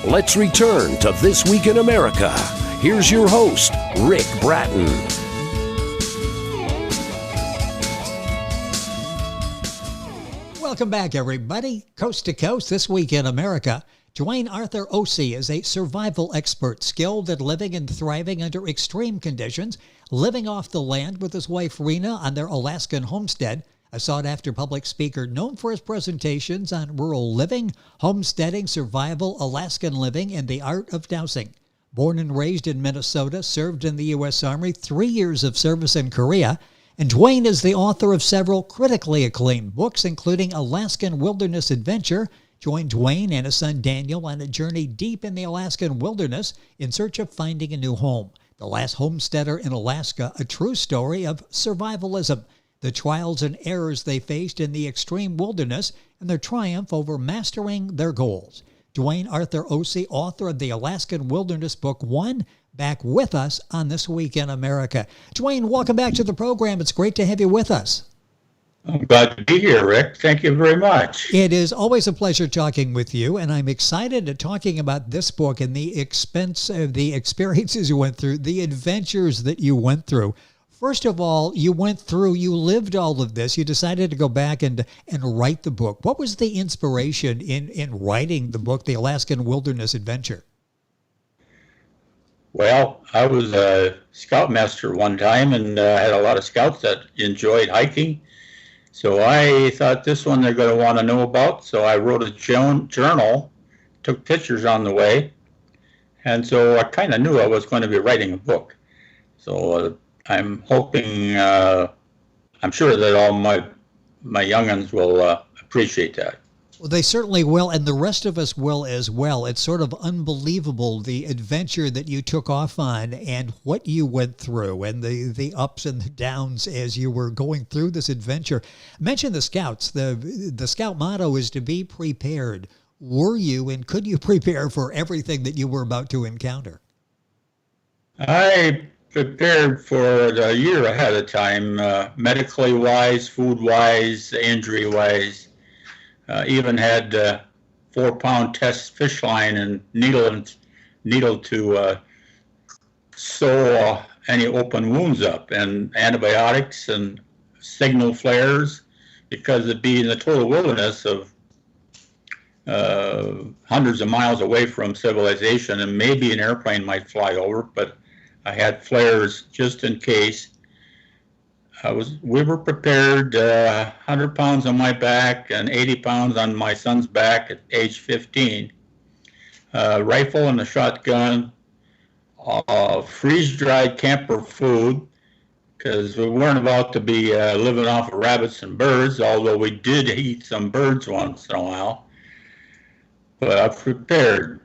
Let's return to This Week in America. Here's your host, Rick Bratton. Welcome back, everybody. Coast to coast, This Week in America. Duane Arthur Osee is a survival expert, skilled at living and thriving under extreme conditions, living off the land with his wife Rena on their Alaskan homestead. A sought-after public speaker known for his presentations on rural living, homesteading, survival, Alaskan living, and the art of dowsing. Born and raised in Minnesota, served in the U.S. Army, 3 years of service in Korea, and Duane is the author of several critically acclaimed books, including Alaskan Wilderness Adventure. Join Duane and his son Daniel on a journey deep in the Alaskan wilderness in search of finding a new home. The Last Homesteader in Alaska, a true story of survivalism, the trials and errors they faced in the extreme wilderness, and their triumph over mastering their goals. Duane Arthur Osee, author of the Alaskan Wilderness Book 1, back with us on This Week in America. Duane, welcome back to the program. It's great to have you with us. I'm glad to be here, Rick. Thank you very much. It is always a pleasure talking with you, and I'm excited at talking about this book and the experiences you went through, the adventures that you went through. First of all, you lived all of this. You decided to go back and write the book. What was the inspiration in writing the book, The Alaskan Wilderness Adventure? Well, I was a scoutmaster one time and had a lot of scouts that enjoyed hiking. So I thought this one they're going to want to know about. So I wrote a journal, took pictures on the way. And so I kind of knew I was going to be writing a book. So I'm hoping, I'm sure that all my young'uns will appreciate that. Well, they certainly will, and the rest of us will as well. It's sort of unbelievable, the adventure that you took off on and what you went through and the ups and the downs as you were going through this adventure. Mention the Scouts. The Scout motto is to be prepared. Were you, and could you prepare for everything that you were about to encounter? I prepared for a year ahead of time, medically wise, food wise, injury wise. Even had 4-pound test fish line and needle to sew any open wounds up, and antibiotics and signal flares, because it'd be in the total wilderness of hundreds of miles away from civilization, and maybe an airplane might fly over, but I had flares just in case. We were prepared, 100 pounds on my back and 80 pounds on my son's back at age 15. Rifle and a shotgun, freeze-dried camper food, because we weren't about to be living off of rabbits and birds, although we did eat some birds once in a while. But I prepared.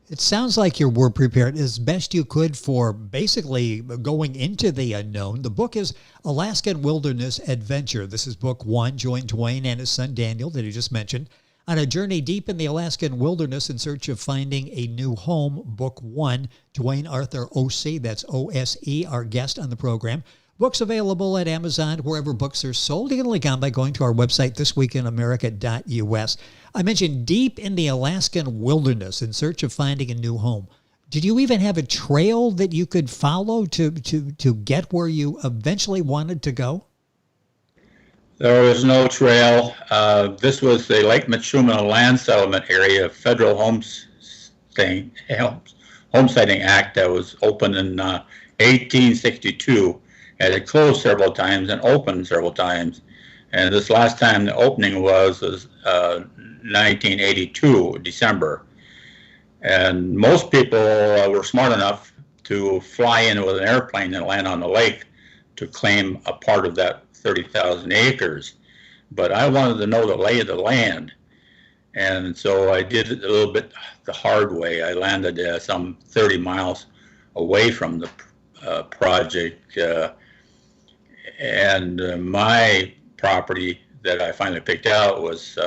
It sounds like you were prepared as best you could for basically going into the unknown. The book is Alaskan Wilderness Adventure. This is book 1. Join Duane and his son Daniel, that he just mentioned, on a journey deep in the Alaskan wilderness in search of finding a new home. Book 1. Duane Arthur Osee, that's O-S-E, our guest on the program. Books available at Amazon, wherever books are sold. You can link on by going to our website, thisweekinamerica.us. I mentioned deep in the Alaskan wilderness in search of finding a new home. Did you even have a trail that you could follow to get where you eventually wanted to go? There was no trail. This was the Lake Minchumina land settlement area, federal homesteading act that was opened in 1862. It had closed several times and opened several times. And this last time the opening was 1982, December. And most people were smart enough to fly in with an airplane and land on the lake to claim a part of that 30,000 acres. But I wanted to know the lay of the land. And so I did it a little bit the hard way. I landed some 30 miles away from the project. And my property that I finally picked out was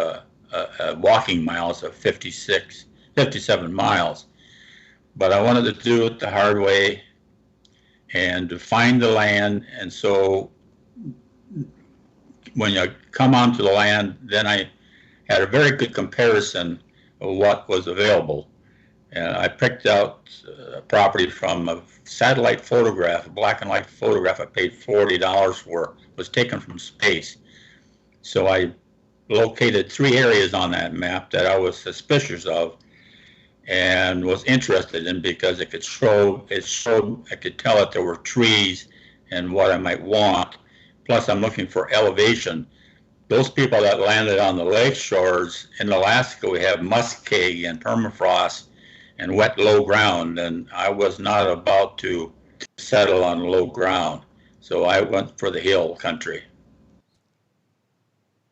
walking miles of 57 miles. But I wanted to do it the hard way and to find the land. And so when you come onto the land, then I had a very good comparison what was available. And I picked out a property from a satellite photograph, a black and white photograph I paid $40 for, was taken from space. So I located 3 areas on that map that I was suspicious of and was interested in because it showed, I could tell that there were trees and what I might want. Plus I'm looking for elevation. Those people that landed on the lake shores in Alaska, we have muskeg and permafrost and wet low ground, and I was not about to settle on low ground. So I went for the hill country.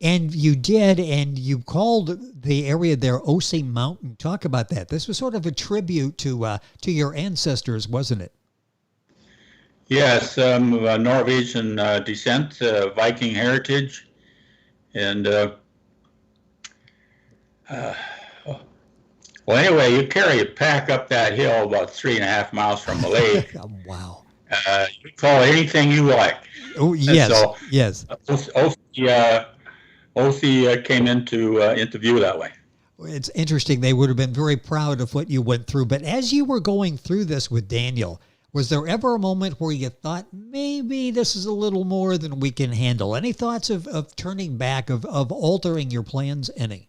And you did, and you called the area there O.C. Mountain. Talk about that. This was sort of a tribute to your ancestors, wasn't it? Yes, Norwegian descent, Viking heritage, and well, anyway, you carry a pack up that hill about 3.5 miles from the lake. Wow. You call it anything you like. Oh, yes, so, yes. OC came into view that way. It's interesting. They would have been very proud of what you went through. But as you were going through this with Daniel, was there ever a moment where you thought, maybe this is a little more than we can handle? Any thoughts of turning back, of altering your plans, any?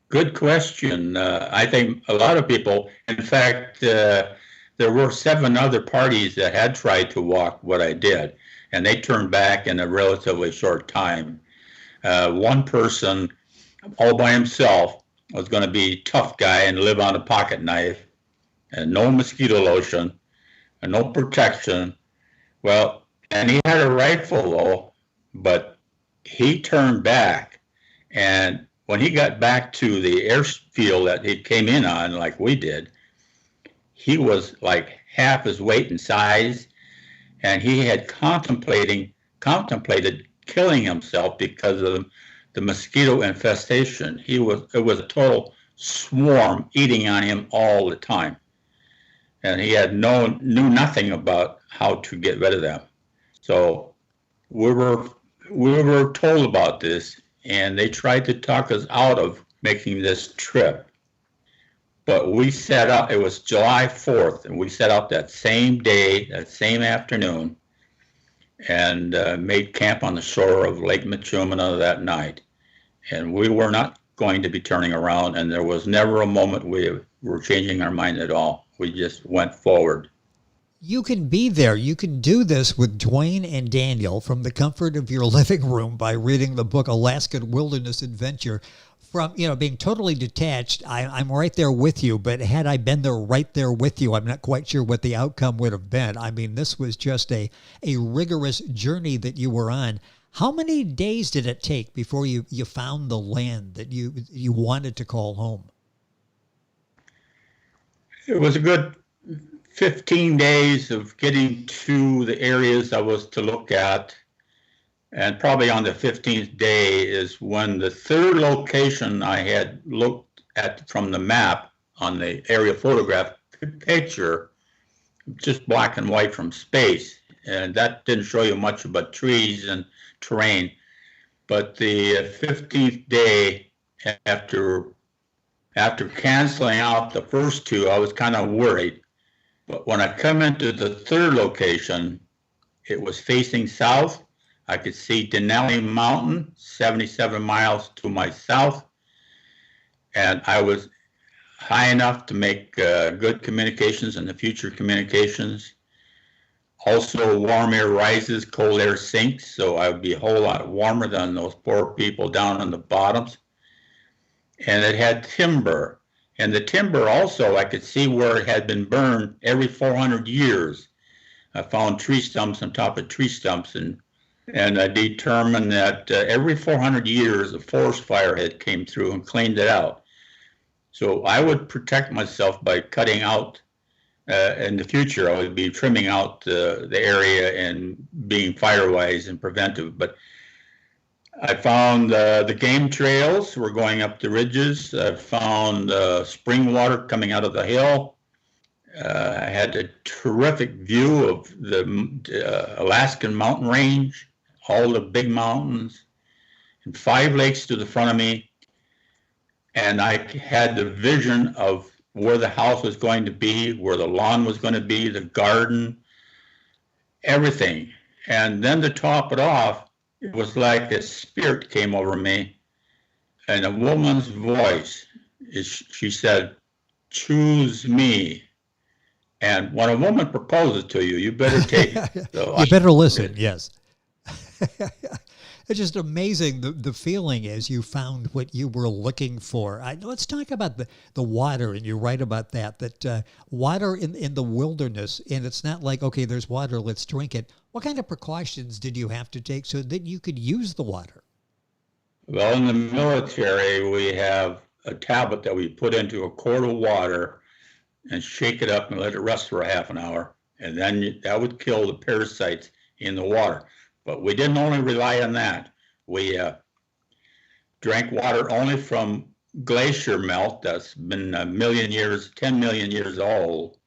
Good question. I think a lot of people, in fact, there were 7 other parties that had tried to walk what I did, and they turned back in a relatively short time. One person, all by himself, was going to be a tough guy and live on a pocket knife, and no mosquito lotion, and no protection. Well, and he had a rifle, though, but he turned back, and when he got back to the airfield that he came in on, like we did, he was like half his weight and size, and he had contemplated killing himself because of the mosquito infestation. It was a total swarm eating on him all the time, and he had knew nothing about how to get rid of them. So we were told about this, and they tried to talk us out of making this trip. But we set up, it was July 4th, and we set up that same day, that same afternoon, and made camp on the shore of Lake Minchumina that night. And we were not going to be turning around, and there was never a moment we were changing our mind at all. We just went forward. You can be there. You can do this with Duane and Daniel from the comfort of your living room by reading the book Alaskan Wilderness Adventure. From, being totally detached, I'm right there with you, but had I been there right there with you, I'm not quite sure what the outcome would have been. I mean, this was just a rigorous journey that you were on. How many days did it take before you found the land that you wanted to call home? It was a good 15 days of getting to the areas I was to look at. And probably on the 15th day is when the 3rd location I had looked at from the map on the aerial photograph picture, just black and white from space. And that didn't show you much about trees and terrain. But the 15th day, after canceling out the first 2, I was kind of worried. But when I come into the 3rd location, it was facing south. I could see Denali Mountain, 77 miles to my south. And I was high enough to make good communications and the future communications. Also, warm air rises, cold air sinks, so I would be a whole lot warmer than those poor people down on the bottoms. And it had timber. And the timber also, I could see where it had been burned every 400 years. I found tree stumps on top of tree stumps, and I determined that every 400 years a forest fire had came through and cleaned it out. So I would protect myself by cutting out, in the future, I would be trimming out the area and being fire-wise and preventive. But I found the game trails were going up the ridges. I found spring water coming out of the hill. I had a terrific view of the Alaskan mountain range, all the big mountains, and 5 lakes to the front of me. and I had the vision of where the house was going to be, where the lawn was going to be, the garden, everything. And then to top it off, it was like a spirit came over me, and a woman's voice, she said, "Choose me." And when a woman proposes to you, you better take it. So you better listen, yes. It's just amazing. The feeling is you found what you were looking for. Let's talk about the water, and you write about that water in the wilderness, and it's not like, okay, there's water, let's drink it. What kind of precautions did you have to take so that you could use the water? Well, in the military, we have a tablet that we put into a quart of water and shake it up and let it rest for a half an hour. And then that would kill the parasites in the water. But we didn't only rely on that. We drank water only from glacier melt that's been 10 million years old.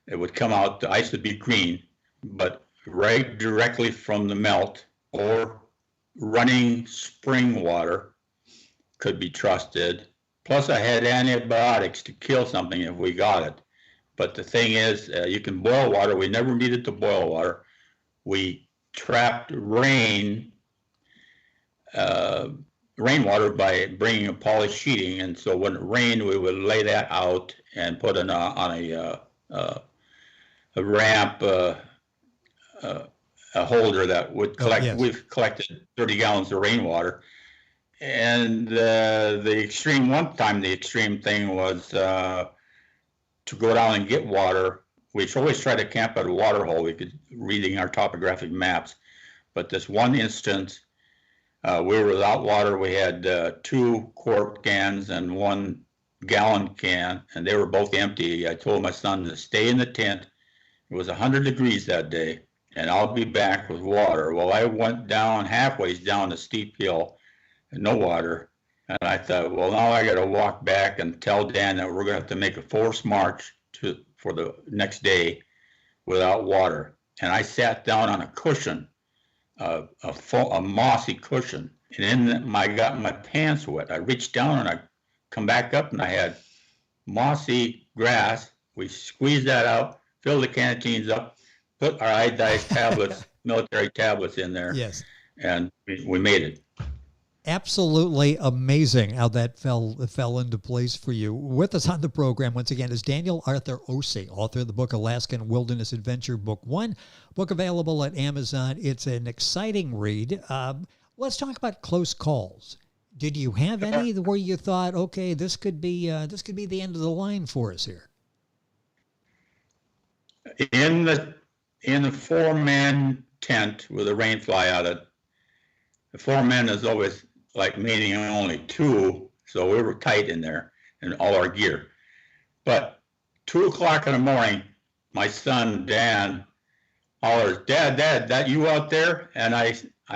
It would come out, the ice would be green, but right directly from the melt, or running spring water could be trusted. Plus I had antibiotics to kill something if we got it. But the thing is, you can boil water. We never needed to boil water. We trapped rainwater by bringing a polished sheeting, and so when it rained, we would lay that out and put it on a ramp, a holder that would collect. Oh, yes. We've collected 30 gallons of rainwater, and the extreme thing was to go down and get water. We always try to camp at a water hole. We could reading our topographic maps, but this one instance, we were without water. We had 2 quart cans and 1 gallon can, and they were both empty. I told my son to stay in the tent. It was 100 degrees that day, and I'll be back with water. Well, I went down halfway down a steep hill, and no water. And I thought, well, now I got to walk back and tell Dan that we're going to have to make a forced march for the next day without water. And I sat down on a cushion, a mossy cushion, and then I got my pants wet. I reached down and I come back up and I had mossy grass. We squeezed that out, filled the canteens up, put our iodized tablets, military tablets in there. Yes. And we made it. Absolutely amazing how that fell into place for you. With us on the program once again is Daniel Arthur Osee, author of the book Alaskan Wilderness Adventure, Book 1, book available at Amazon. It's an exciting read. Let's talk about close calls. Did you have any where you thought, okay, this could be the end of the line for us here? In the 4-man tent with a rain fly out it, the 4 men is always like meaning only 2, so we were tight in there in all our gear. But 2 o'clock in the morning, my son Dan hollers, "Dad, that you out there?" And I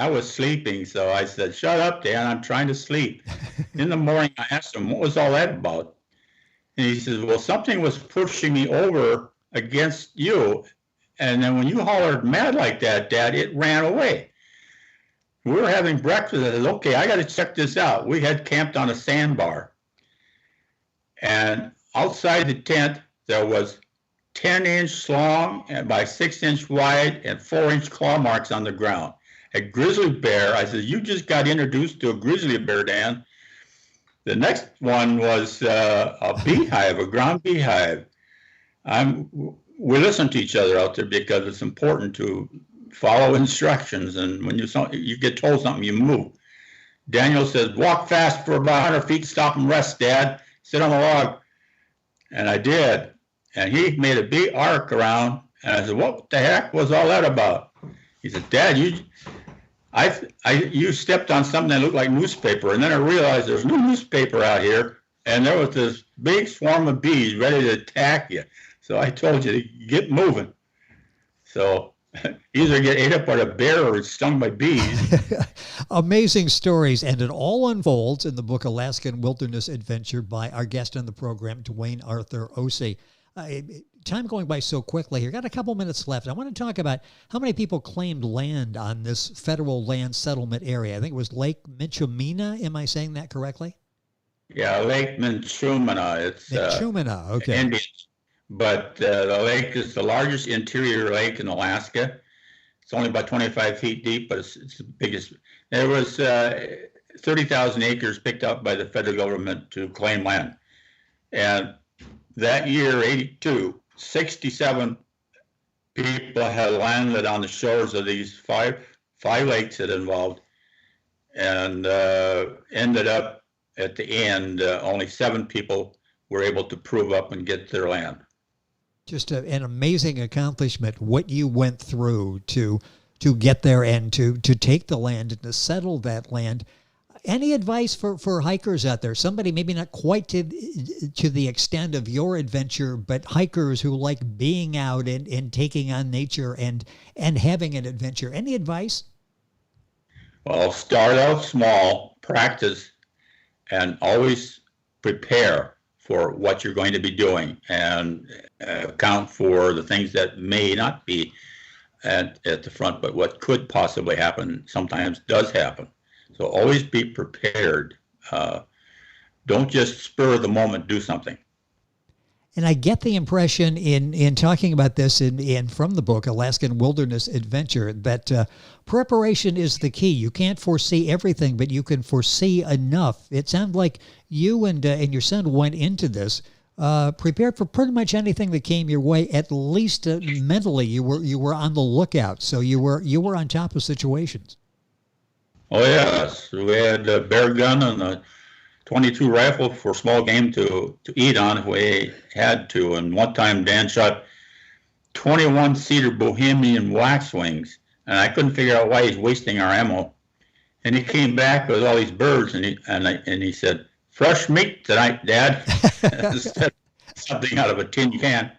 was sleeping, so I said, "Shut up, Dan, I'm trying to sleep." In the morning, I asked him, "What was all that about?" And he says, "Well, something was pushing me over against you, and then when you hollered mad like that, Dad, it ran away." We were having breakfast. I said, "Okay, I got to check this out." We had camped on a sandbar. And outside the tent, there was 10-inch long and by 6-inch wide and 4-inch claw marks on the ground. A grizzly bear. I said, "You just got introduced to a grizzly bear, Dan." The next one was a beehive, a ground beehive. We listen to each other out there because it's important to follow instructions, and when you get told something, you move. Daniel says, "Walk fast for about 100 feet, stop and rest, Dad. Sit on the log." And I did. And he made a big arc around, and I said, "What the heck was all that about?" He said, "Dad, you stepped on something that looked like newspaper." And then I realized there's no newspaper out here, and there was this big swarm of bees ready to attack you. So I told you to get moving. So either get ate up by a bear or stung by bees. Amazing stories, and it all unfolds in the book Alaskan Wilderness Adventure by our guest on the program, Duane Arthur Osee. Time going by so quickly here. Got a couple minutes left. I want to talk about how many people claimed land on this federal land settlement area. I think it was Lake Minchumina. Am I saying that correctly? Yeah, Lake Minchumina. It's Minchumina, okay. Indian, but the lake is the largest interior lake in Alaska. It's only about 25 feet deep, but it's the biggest. There was 30,000 acres picked up by the federal government to claim land. And that year, 82, 67 people had landed on the shores of these five lakes that involved, and ended up at the end, only 7 people were able to prove up and get their land. Just an amazing accomplishment, what you went through to get there and to take the land and to settle that land. Any advice for hikers out there? Somebody maybe not quite to the extent of your adventure, but hikers who like being out and taking on nature and having an adventure. Any advice? Well, start out small, practice, and always prepare for what you're going to be doing, and account for the things that may not be at the front, but what could possibly happen sometimes does happen. So always be prepared. Don't just spur of the moment, do something. And I get the impression in talking about this in from the book, Alaskan Wilderness Adventure, that preparation is the key. You can't foresee everything, but you can foresee enough. It sounds like you and your son went into this prepared for pretty much anything that came your way. At least mentally, you were on the lookout, so you were on top of situations. Oh yes, we had a bear gun and a .22 rifle for small game to eat on if we had to. And one time Dan shot 21 cedar Bohemian waxwings, and I couldn't figure out why he's wasting our ammo. And he came back with all these birds, and he said, "Fresh meat tonight, Dad." Instead of something out of a tin can.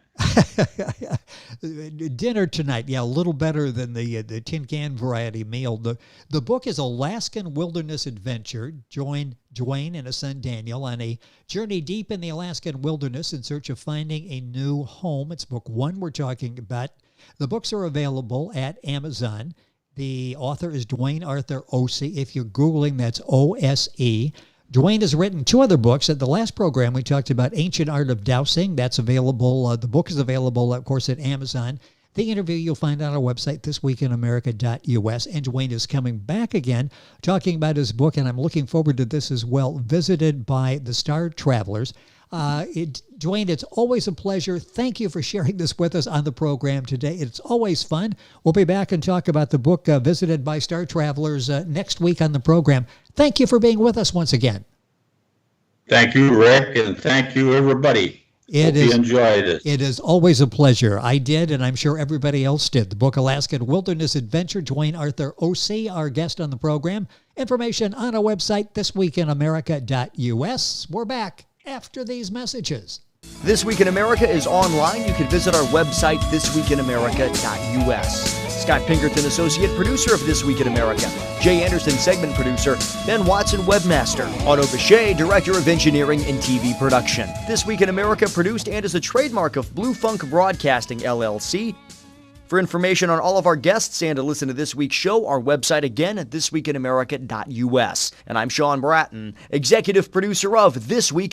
Dinner tonight, yeah, a little better than the tin can variety meal. The book is Alaskan Wilderness Adventure. Join Duane and his son Daniel on a journey deep in the Alaskan wilderness in search of finding a new home. It's book 1 we're talking about. The books are available at Amazon. The author is Duane Arthur Osee. If you're Googling, that's O-S-E. Duane has written 2 other books. At the last program, we talked about Ancient Art of Dowsing. That's available. The book is available, of course, at Amazon. The interview you'll find on our website, thisweekinamerica.us. And Duane is coming back again, talking about his book, and I'm looking forward to this as well, Visited by the Star Travelers. Duane, it's always a pleasure. Thank you for sharing this with us on the program today. It's always fun. We'll be back and talk about the book Visited by Star Travelers next week on the program. Thank you for being with us once again. Thank you, Rick, and thank you, everybody. Hope you enjoyed it. It is always a pleasure. I did, and I'm sure everybody else did. The book Alaskan Wilderness Adventure, Duane Arthur Osee, our guest on the program. Information on our website, thisweekinamerica.us. We're back after these messages. This Week in America is online. You can visit our website, thisweekinamerica.us. Scott Pinkerton, associate producer of This Week in America. Jay Anderson, segment producer. Ben Watson, webmaster. Otto Bechet, director of engineering and TV production. This Week in America produced and is a trademark of Blue Funk Broadcasting, LLC. For information on all of our guests and to listen to this week's show, our website again at thisweekinamerica.us. And I'm Sean Bratton, executive producer of This Week